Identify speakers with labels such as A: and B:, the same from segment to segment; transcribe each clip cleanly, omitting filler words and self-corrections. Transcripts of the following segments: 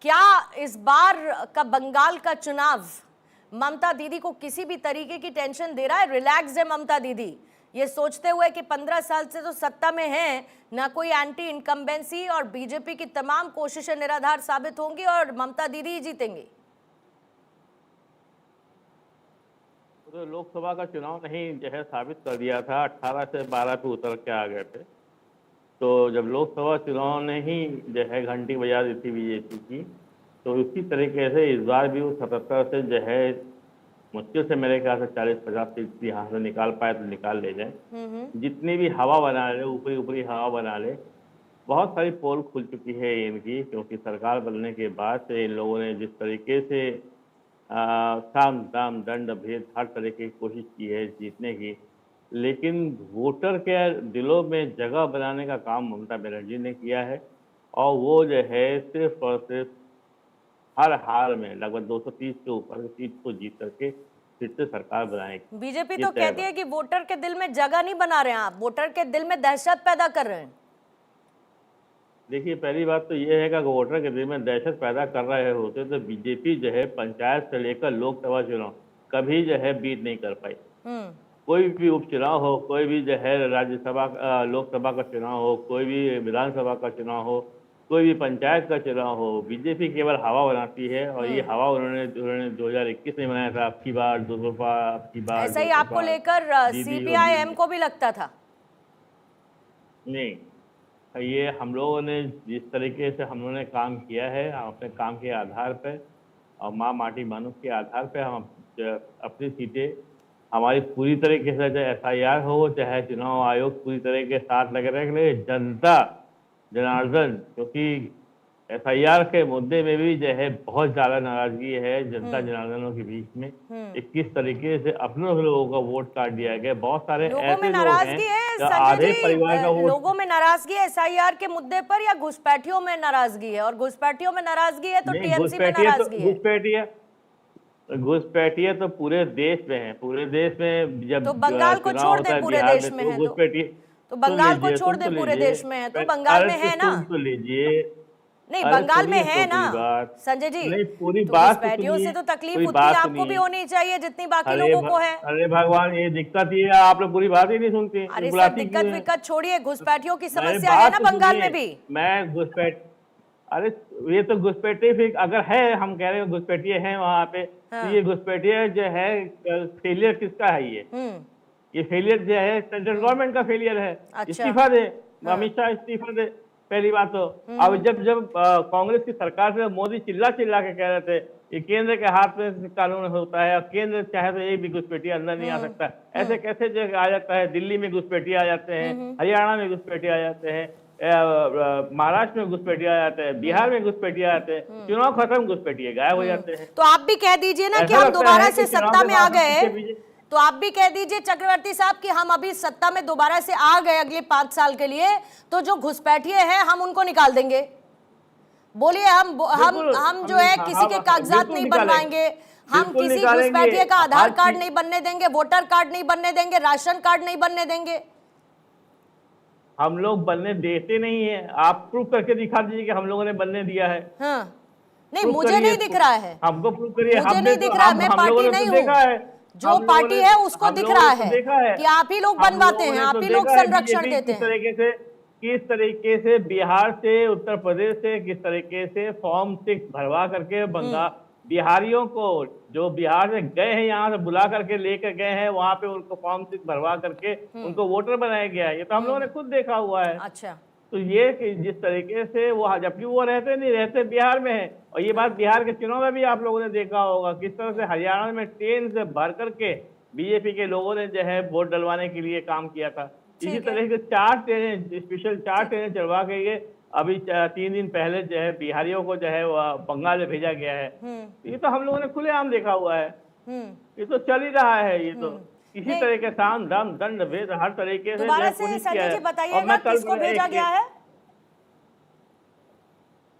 A: क्या इस बार का बंगाल का चुनाव ममता दीदी को किसी भी तरीके की टेंशन दे रहा है? रिलैक्स है ममता दीदी, ये सोचते हुए कि 15 साल से तो सत्ता में हैं, ना कोई एंटी इनकम्बेंसी और बीजेपी की तमाम कोशिशें निराधार साबित होंगी और ममता दीदी ही जीतेंगी।
B: तो लोकसभा का चुनाव नहीं जो है साबित कर दिया था, 18 से 12 पे उतर के आ गए थे। तो जब लोकसभा चुनाव ने ही जो है घंटी बजा दी थी बीजेपी की, तो उसी तरीके से इस बार भी वो 77 से जो है मुश्किल से मेरे ख्याल से 40-50 सीट यहाँ से निकाल पाए तो निकाल ले जाए। जितनी भी हवा बना ले, ऊपरी ऊपरी हवा बना ले, बहुत सारी पोल खुल चुकी है इनकी, क्योंकि सरकार बनने के बाद से इन लोगों ने जिस तरीके से साम दाम दंड भेद हर तरह की कोशिश की है जीतने की, लेकिन वोटर के दिलों में जगह बनाने का काम ममता बनर्जी ने किया है। और वो जो है सिर्फ और सिर्फ हर हाल में लगभग 230 के ऊपर सीट को जीत करके फिर से सरकार बनाएगी।
A: बीजेपी तो कहती है कि वोटर के दिल में जगह नहीं बना रहे हैं आप, वोटर के दिल में दहशत पैदा कर रहे हैं।
B: देखिए, पहली बात तो ये है कि अगर वोटर के दिल में दहशत पैदा कर रहे होते तो बीजेपी जो है पंचायत से लेकर लोकसभा चुनाव कभी जो है बीट नहीं कर पाई। कोई भी उपचुनाव हो, कोई भी जो है राज्यसभा लोकसभा का चुनाव हो, कोई भी विधानसभा का चुनाव हो, कोई भी पंचायत का चुनाव हो, बीजेपी केवल हवा बनाती है। और ये हवा उन्होंने 2021 में बनाया था, आपकी बार 200 पार, आपकी बार
A: ऐसा ही आपको लेकर सीपीआई-एम को भी लगता था?
B: नहीं, ये हम लोगों ने जिस तरीके से हम लोगों ने काम किया है, अपने काम के आधार पर और माँ माटी मानुष के आधार पर हम अपनी सीटें हमारी पूरी तरीके से, चाहे FIR हो चाहे चुनाव आयोग पूरी तरह के साथ लगे रहे। जनता जनार्दन, क्योंकि FIR के मुद्दे में भी जो है बहुत ज्यादा नाराजगी है जनता जनार्दनों के बीच में। किस तरीके से अपने लोगों का वोट काट दिया गया। बहुत सारे ऐसे लोग हैं, आधे परिवार का वोट।
A: लोगों में नाराजगी है SIR के मुद्दे पर या घुसपैठियों में नाराजगी है? और घुसपैठियों में नाराजगी है तो TMC में नाराजगी है।
B: घुसपैठिया तो पूरे देश में है, पूरे देश में। जब
A: तो बंगाल को छोड़ दे, पूरे देश में है तो बंगाल को छोड़ दे, पूरे देश में है तो बंगाल में है ना?
B: तो लीजिए,
A: नहीं, बंगाल में है ना संजय जी?
B: नहीं, पूरी
A: तो
B: बात
A: घुसपैठियों से तो तकलीफ उतनी आपको भी होनी चाहिए जितनी बाकी लोगों को है।
B: अरे भगवान, ये दिक्कत ही है, आप लोग पूरी बात ही नहीं सुनती।
A: अरे सर, दिक्कत विक्कत छोड़िए, घुसपैठियों की समस्या है ना बंगाल में भी।
B: मैं घुसपैठ अरे ये तो घुसपैठिए, फिर अगर है, हम कह रहे हैं घुसपैठिए हैं वहां पे, तो ये घुसपैठिए जो है फेलियर किसका है? ये फेलियर जो है सेंट्रल गवर्नमेंट का फेलियर है। इस्तीफा दे, अमित शाह इस्तीफा दे, पहली बात तो। अब जब कांग्रेस की सरकार से मोदी चिल्ला चिल्ला के कह रहे थे ये केंद्र के हाथ में कानून होता है और केंद्र चाहे तो एक भी घुसपैठिया अंदर नहीं आ सकता, ऐसे कैसे जो आ जाता है? दिल्ली में घुसपैठिया आ जाते हैं, हरियाणा में घुसपैठिया आ जाते हैं, महाराष्ट्र में घुसपैठिया आ जाते हैं, बिहार में घुसपैठिया आ जाते हैं, चुनाव खत्म घुसपैठिए गायब हो जाते हैं।
A: तो आप भी कह दीजिए ना कि हम दोबारा से सत्ता में आ गए, तो आप भी कह दीजिए चक्रवर्ती साहब कि हम अभी सत्ता में दोबारा से आ गए अगले 5 साल के लिए, तो जो घुसपैठिए हैं हम उनको निकाल देंगे। बोलिए, हम जो है किसी के कागजात नहीं बनवाएंगे, हम किसी घुसपैठिए का आधार कार्ड नहीं बनने देंगे, वोटर कार्ड नहीं बनने देंगे, राशन कार्ड नहीं बनने देंगे।
B: हम लोग बनने देते नहीं है, आप प्रूफ करके दिखा दीजिए कि हम लोगों ने बनने दिया है।
A: हाँ, नहीं, मुझे नहीं दिख रहा है,
B: हमको प्रूफ करिए।
A: मुझे नहीं दिख रहा, मैं पार्टी नहीं हूँ, जो पार्टी है उसको दिख रहा है कि आप ही लोग बनवाते हैं, आप ही लोग संरक्षण देते हैं।
B: किस तरीके से बिहार से, उत्तर प्रदेश से किस तरीके से फॉर्म 6 भरवा करके बिहारियों को जो बिहार से गए हैं यहाँ से बुला करके लेकर गए हैं, वहां पे उनको फॉर्म 6 भरवा करके उनको वोटर बनाया गया है। ये तो हम लोगों ने खुद देखा हुआ है।
A: अच्छा,
B: तो ये कि जिस तरीके से वो, जबकि वो रहते बिहार में है, और ये बात बिहार के चुनाव में भी आप लोगों ने देखा होगा किस तरह से हरियाणा में ट्रेन से भर करके बीजेपी के लोगों ने जो है वोट डलवाने के लिए काम किया था। इसी तरह से 4 ट्रेनें, स्पेशल 4 ट्रेनें चलवा के ये अभी 3 दिन पहले जो है बिहारियों को जो है बंगाल में भेजा गया है। ये तो हम लोगों ने खुलेआम देखा हुआ है, ये तो चल ही रहा है। ये तो इसी तरह के साम दाम दंड भेद हर तरीके से
A: संजय जी बताइएगा किसको भेजा गया है?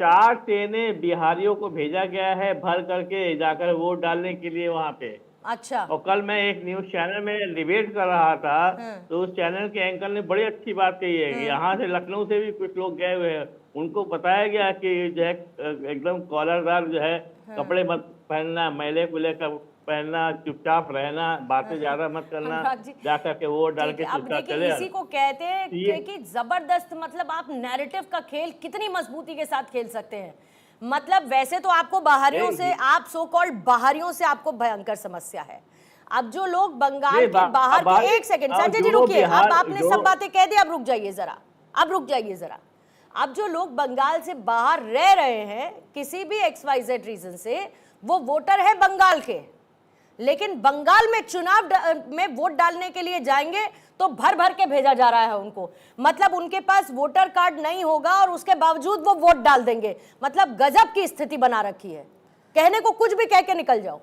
B: 4 ट्रेनें बिहारियों को भेजा गया है भर करके जाकर वोट डालने के लिए वहां पे।
A: अच्छा।
B: और कल मैं एक न्यूज चैनल में डिबेट कर रहा था, तो उस चैनल के एंकर ने बड़ी अच्छी बात कही है कि यहाँ से लखनऊ से भी कुछ लोग गए हुए हैं, उनको बताया गया कि जो है एकदम कॉलरदार जो है कपड़े मत पहनना, मैले कुले का पहनना, चुपचाप रहना, बातें ज्यादा मत करना,
A: अनुराग जी,
B: जाकर के वोट डाल
A: ठीक
B: के
A: है, अब
B: चुपचाप
A: देखिए
B: चले
A: इसी को कहते हैं
B: ये
A: कि जबरदस्त, मतलब आप नैरेटिव का खेल कितनी मजबूती के साथ खेल सकते हैं। मतलब वैसे तो आपको बाहरियों से, आप सो कॉल्ड बाहरियों से आपको भयंकर समस्या है। अब जो लोग बंगाल के बाहर के, एक सेकंड संजय जी रुकिए, अब आपने सब बातें कह दी, अब रुक जाइए जरा, अब रुक जाइए जरा। अब जो लोग बंगाल से बाहर रह रहे हैं किसी भी XYZ रीजन से, वो वोटर है बंगाल के, लेकिन बंगाल में चुनाव में वोट डालने के लिए जाएंगे तो भर भर के भेजा जा रहा है उनको। मतलब उनके पास वोटर कार्ड नहीं होगा और उसके बावजूद वो वोट डाल देंगे। मतलब गजब की स्थिति बना रखी है, कहने को कुछ भी कह के निकल जाओ।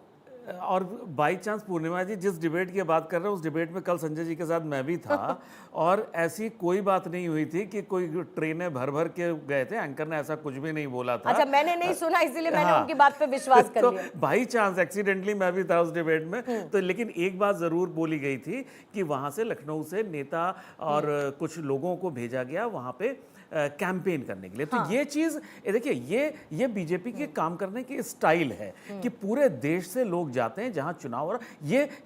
C: और बाई चांस पूर्णिमा जी जिस डिबेट की बात कर रहे हैं उस डिबेट में कल संजय जी के साथ मैं भी था और ऐसी कोई बात नहीं हुई थी कि कोई ट्रेनें भर भर के गए थे, एंकर ने ऐसा कुछ भी नहीं बोला था।
A: अच्छा, मैंने नहीं सुना इसलिए मैंने उनकी बात पे विश्वास कर लिया।
C: तो बाई चांस एक्सीडेंटली मैं भी था उस डिबेट में। तो लेकिन एक बात जरूर बोली गई थी कि वहां से लखनऊ से नेता और कुछ लोगों को भेजा गया वहां पे कैंपेन करने के लिए। तो ये चीज देखिए, ये बीजेपी के काम करने की स्टाइल है कि पूरे देश से लोग जाते हैं जहां चुनाव हो रहा।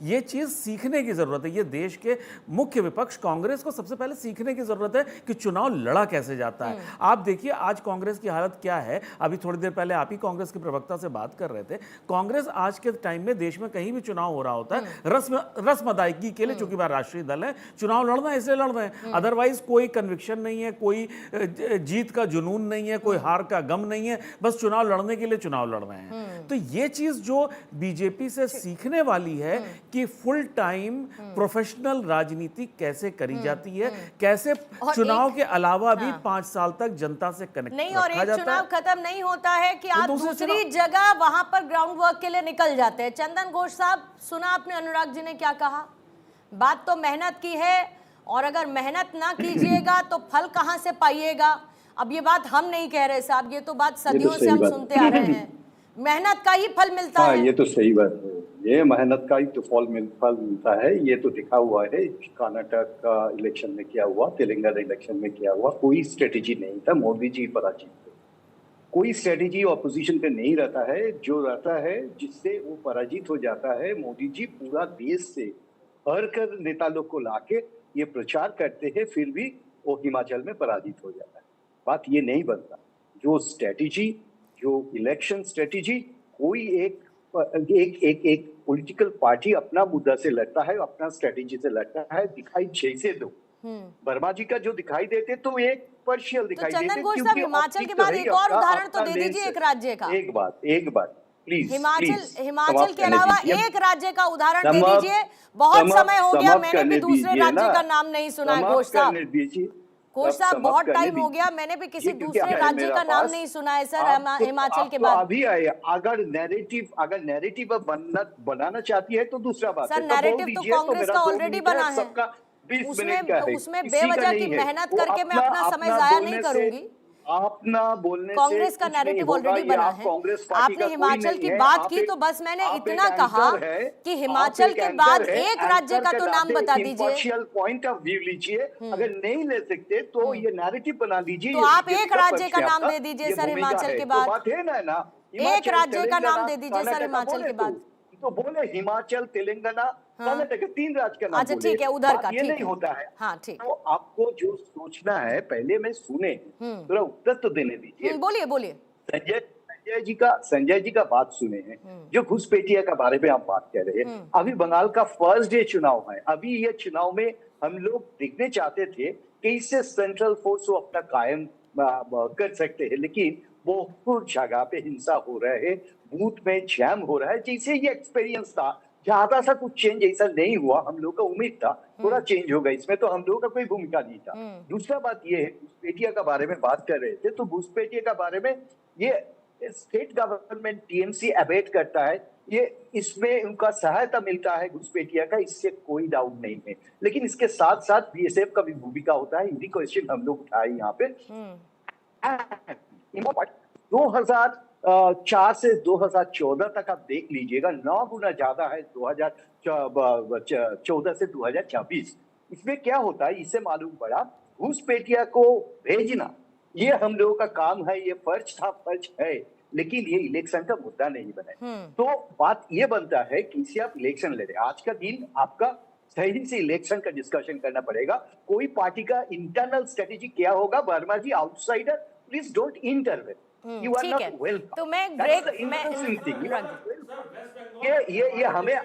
C: ये चीज सीखने की जरूरत है। ये देश के मुख्य विपक्ष कांग्रेस को सबसे पहले सीखने की जरूरत है कि चुनाव लड़ा कैसे जाता है। आप देखिए आज कांग्रेस की हालत क्या है। अभी थोड़ी देर पहले आप ही कांग्रेस के प्रवक्ता से बात कर रहे थे। कांग्रेस आज के टाइम में देश में कहीं भी चुनाव हो रहा होता है रस्म अदायगी के लिए, चूंकि वह राष्ट्रीय दल है, चुनाव लड़ना है इसलिए लड़ रहे हैं। अदरवाइज कोई कन्विक्शन नहीं है, कोई जीत का जुनून नहीं है, कोई हार का गम नहीं है, बस चुनाव लड़ने के लिए चुनाव लड़ रहे हैं। तो ये चीज जो बीजेपी से सीखने वाली है कि फुल टाइम प्रोफेशनल राजनीति कैसे करी जाती है, कैसे चुनाव के अलावा भी 5 साल तक जनता से कनेक्ट
A: नहीं, और एक चुनाव खत्म नहीं होता है कि आप दूसरी जगह वहां पर ग्राउंड वर्क के लिए निकल जाते हैं। चंदन घोष साहब, सुना आपने अनुराग जी ने क्या कहा? बात तो मेहनत की है, और अगर मेहनत ना कीजिएगा तो फल कहां से पाइएगा। अब ये बात हम नहीं कह रहे साहब, ये तो बात सदियों से हम सुनते आ रहे हैं, मेहनत का ही फल मिलता है।
D: ये तो सही बात है, ये मेहनत का ही तो फल मिलता है। ये तो दिखा हुआ है, कर्नाटक का इलेक्शन में क्या हुआ, तेलंगाना इलेक्शन में क्या हुआ। कोई स्ट्रेटेजी नहीं था, मोदी जी पराजित थे। कोई स्ट्रेटेजी ऑपोजिशन पे नहीं रहता है, जो रहता है जिससे वो पराजित हो जाता है। मोदी जी पूरा देश से हर कर नेता लोग को लाके ये प्रचार करते हैं, फिर भी वो हिमाचल में पराजित हो जाता है। बात ये नहीं बनता। जो स्ट्रेटेजी, जो इलेक्शन स्ट्रेटेजी, कोई एक पॉलिटिकल पार्टी अपना मुद्दा से लड़ता है, अपना स्ट्रेटेजी से लड़ता है। दिखाई जैसे दो वर्मा जी का जो दिखाई देते तो एक पर्शियल दिखाई देते।
A: चंदन घोष साहब, हिमाचल के बाद एक और उदाहरण तो दे दीजिए एक राज्य का।
D: एक बात प्लीज।
A: हिमाचल के अलावा एक राज्य का उदाहरण दे दीजिए। बहुत समय हो गया, मैंने भी दूसरे राज्य का नाम नहीं सुना है। घोष साहब, बहुत टाइम हो गया, मैंने भी किसी दूसरे राज्य का नाम नहीं सुना है सर हिमाचल के बाद।
D: अभी आए, अगर नैरेटिव बनाना चाहती है तो दूसरा बात
A: सर, नैरेटिव तो कांग्रेस का ऑलरेडी बना है, उसमें बेवजह की मेहनत करके मैं अपना समय जाया नहीं करूंगी।
D: अपना बोलने
A: कांग्रेस का नैरेटिव ऑलरेडी बना है। आपने हिमाचल की बात की तो बस मैंने इतना कहा कि हिमाचल के बाद एक राज्य का तो नाम बता दीजिए।
D: पॉइंट ऑफ व्यू लीजिए, अगर नहीं ले सकते तो ये नैरेटिव बना लीजिए।
A: तो आप एक राज्य का नाम दे दीजिए सर हिमाचल के बाद, एक राज्य का नाम दे दीजिए सर हिमाचल के बाद।
D: तो बोले हिमाचल, तेलंगाना, कर्नाटक, 3 राज्य का नाम।
A: अच्छा ठीक है, उधर का
D: ये नहीं होता है।
A: हाँ ठीक।
D: तो आपको जो सोचना है पहले में सुने, थोड़ा उत्तर तो देने दीजिए।
A: बोलिए।
D: संजय जी का बात सुने हैं, जो घुसपैठिया के बारे में आप बात कर रहे हैं। अभी बंगाल का फर्स्ट डे चुनाव है। अभी ये चुनाव में हम लोग देखने चाहते थे कि इससे सेंट्रल फोर्स को अपना कायम कर सकते हैं, लेकिन बहुत जगह पे हिंसा हो रहा है, बूथ में जैम हो रहा है। जैसे ये एक्सपीरियंस था, ज्यादा सा कुछ चेंज ऐसा नहीं हुआ। हम लोग का उम्मीद था थोड़ा चेंज होगा, इसमें तो हम लोगों का कोई भूमिका नहीं था। दूसरा बात ये है, घुसपैठिया का बारे में बात कर रहे थे, तो घुसपैठिया का बारे में ये स्टेट गवर्नमेंट टीएमसी अबेट करता है, ये इसमें उनका सहायता मिलता है घुसपैठिया का, इससे कोई डाउट नहीं है। लेकिन इसके साथ साथ बीएसएफ का भी भूमिका होता है। इन्हीं क्वेश्चन हम लोग उठाए यहाँ पे। 2000 2004 से 2014 तक आप देख लीजिएगा, 9 गुना ज्यादा है 2014 से 2024। इसमें क्या होता है, इससे मालूम पड़ा घुसपैठिया को भेजना ये हम लोगों का काम है, ये फर्ज था, फर्ज है, लेकिन ये इलेक्शन का मुद्दा नहीं बने। तो बात ये बनता है कि इसे आप इलेक्शन ले रहे, आज का दिन आपका सही से इलेक्शन का डिस्कशन करना पड़ेगा। कोई पार्टी का इंटरनल स्ट्रेटेजी क्या होगा, Verma ji outsider please don't intervene, you are
A: ठीक
D: नॉट
A: है।
D: वेलकम।
A: तो मैं
D: ये हमें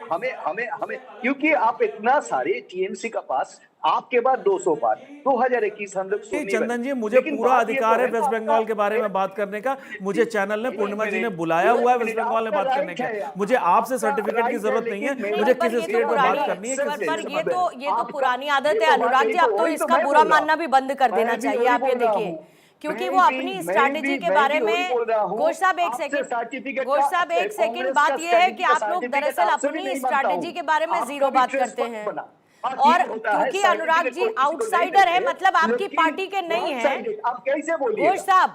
D: क्योंकि आप इतना सारे टीएमसी का पास आपके बाद 200 बार 2021 हम लोग
C: नहीं, चंदन जी, मुझे पूरा अधिकार है वेस्ट बंगाल के बारे में बात करने का। मुझे चैनल ने, पूर्णिमा जी ने बुलाया हुआ है वेस्ट बंगाल में बात करने का। मुझे आपसे सर्टिफिकेट की जरूरत नहीं है, मुझे किस स्टेट में बात करनी है।
A: पर ये तो पुरानी आदत है अनुराग जी, अब तो इसका बुरा मानना भी बंद कर देना चाहिए। आप ये देखिए, क्योंकि वो अपनी स्ट्रैटेजी के बारे में, घोष साहब एक सेकंड, बात ये है कि आप लोग दरअसल अपनी स्ट्रैटेजी के बारे में जीरो बात करते हैं। और क्योंकि अनुराग जी आउटसाइडर है, मतलब आपकी पार्टी के नहीं है। घोष साहब,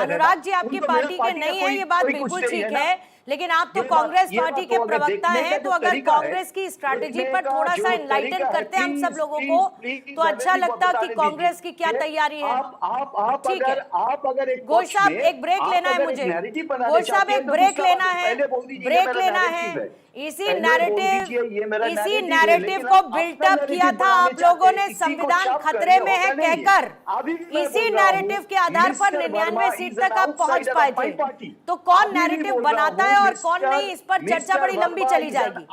A: अनुराग जी आपकी पार्टी के नहीं है, ये बात बिल्कुल ठीक है, लेकिन आप तो कांग्रेस पार्टी के प्रवक्ता हैं, तो अगर कांग्रेस की स्ट्रैटेजी पर थोड़ा सा एनलाइटन करते हम सब लोगों को, तो अच्छा लगता कि कांग्रेस की क्या तैयारी है। ठीक है, घोष साहब एक ब्रेक लेना है मुझे, घोष साहब एक ब्रेक लेना है, इसी नैरेटिव को बिल्टअप किया था आप लोगों ने, संविधान खतरे में है कहकर, इसी नैरेटिव के आधार पर 99 सीट तक आप पहुंच पाए थे। तो कौन नैरेटिव बनाता है और कौन नहीं, इस पर चर्चा बड़ी लंबी चली जाएगी।